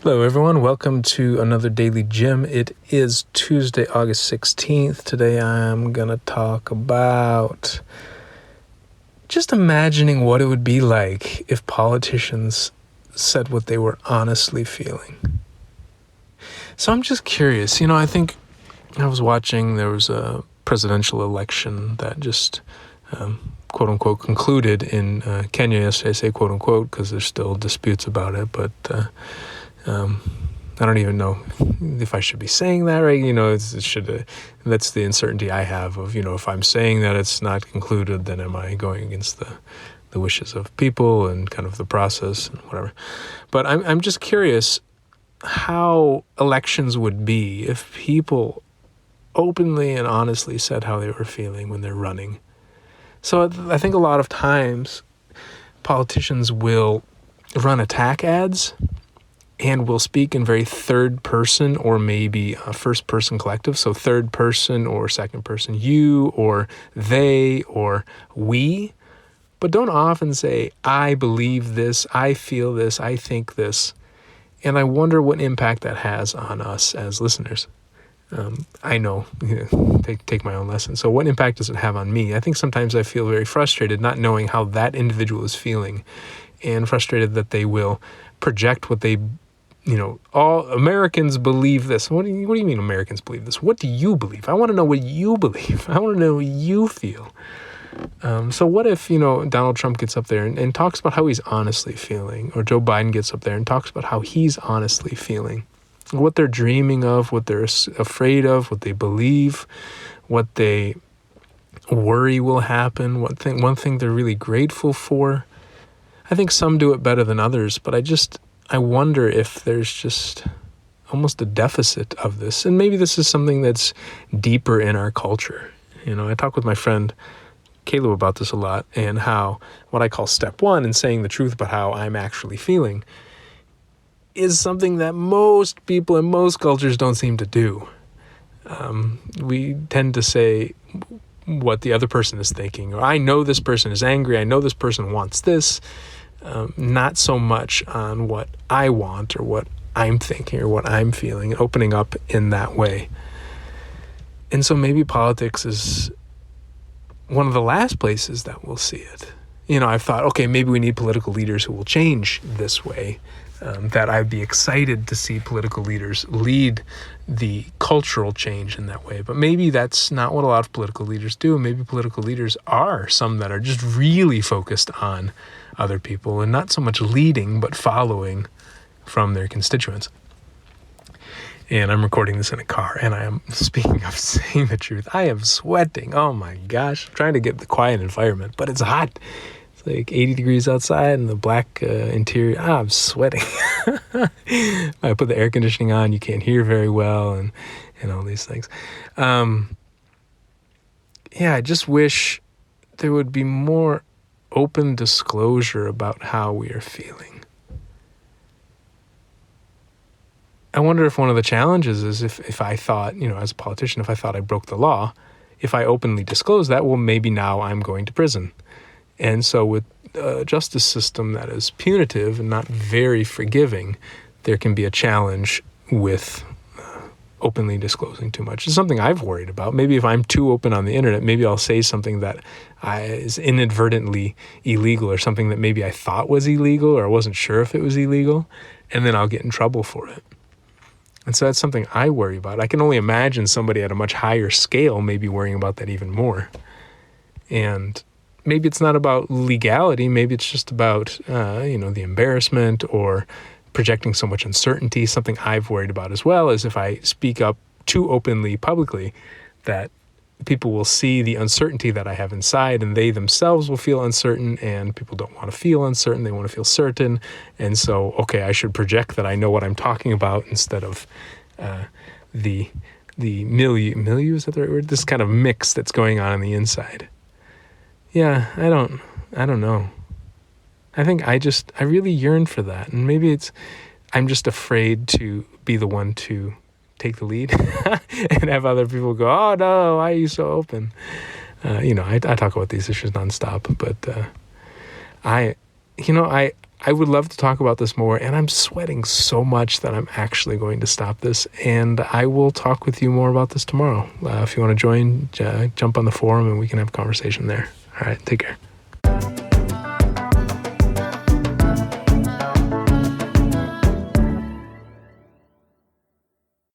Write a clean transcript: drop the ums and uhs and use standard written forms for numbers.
Hello, everyone. Welcome to another Daily Gym. It is Tuesday, August 16th. Today I'm going to talk about just imagining what it would be like if politicians said what they were honestly feeling. So I'm just curious. I think I was watching, there was a presidential election that just, quote unquote, concluded in Kenya yesterday. I say quote unquote because there's still disputes about it, but I don't even know if I should be saying that, right? That's the uncertainty I have of, if I'm saying that it's not concluded, then am I going against the wishes of people and kind of the process and whatever. But I'm just curious how elections would be if people openly and honestly said how they were feeling when they're running. So I think a lot of times politicians will run attack ads and will speak in very third person or maybe first person collective. So third person or second person, you or they or we, but don't often say, I believe this, I feel this, I think this. And I wonder what impact that has on us as listeners. I know, take my own lesson. So what impact does it have on me? I think sometimes I feel very frustrated not knowing how that individual is feeling and frustrated that they will project what they all Americans believe this. What do you mean Americans believe this? What do you believe? I want to know what you believe. I want to know what you feel. So what if, Donald Trump gets up there and talks about how he's honestly feeling, or Joe Biden gets up there and talks about how he's honestly feeling, what they're dreaming of, what they're afraid of, what they believe, what they worry will happen, one thing they're really grateful for. I think some do it better than others, but I wonder if there's just almost a deficit of this. And maybe this is something that's deeper in our culture. I talk with my friend Caleb about this a lot, and how what I call step one in saying the truth about how I'm actually feeling is something that most people in most cultures don't seem to do. We tend to say what the other person is thinking, or I know this person is angry, I know this person wants this. Not so much on what I want or what I'm thinking or what I'm feeling, opening up in that way. And so maybe politics is one of the last places that we'll see it. I've thought, okay, maybe we need political leaders who will change this way, that I'd be excited to see political leaders lead the cultural change in that way. But maybe that's not what a lot of political leaders do. Maybe political leaders are some that are just really focused on other people and not so much leading, but following from their constituents. And I'm recording this in a car, and I am, speaking of saying the truth, I am sweating. Oh my gosh, I'm trying to get the quiet environment, but it's hot. It's like 80 degrees outside and the black interior. I'm sweating. I put the air conditioning on, you can't hear very well, and all these things. I just wish there would be more open disclosure about how we are feeling. I wonder if one of the challenges is if I thought, as a politician, if I thought I broke the law, if I openly disclose that, well, maybe now I'm going to prison. And so with a justice system that is punitive and not very forgiving, there can be a challenge with openly disclosing too much. It's something I've worried about. Maybe if I'm too open on the internet, maybe I'll say something that is inadvertently illegal, or something that maybe I thought was illegal, or I wasn't sure if it was illegal, and then I'll get in trouble for it. And so that's something I worry about. I can only imagine somebody at a much higher scale maybe worrying about that even more. And maybe it's not about legality. Maybe it's just about, the embarrassment or projecting so much uncertainty. Something I've worried about as well is if I speak up too openly publicly, that people will see the uncertainty that I have inside, and they themselves will feel uncertain, and people don't want to feel uncertain. They want to feel certain. And so, okay, I should project that I know what I'm talking about instead of the milieu, is that the right word? This kind of mix that's going on the inside. Yeah, I don't know. I think I really yearn for that. And maybe I'm just afraid to be the one to take the lead and have other people go, oh no, why are you so open? I talk about these issues nonstop, but I I would love to talk about this more, and I'm sweating so much that I'm actually going to stop this, and I will talk with you more about this tomorrow. If you want to join, jump on the forum and we can have a conversation there. All right, take care.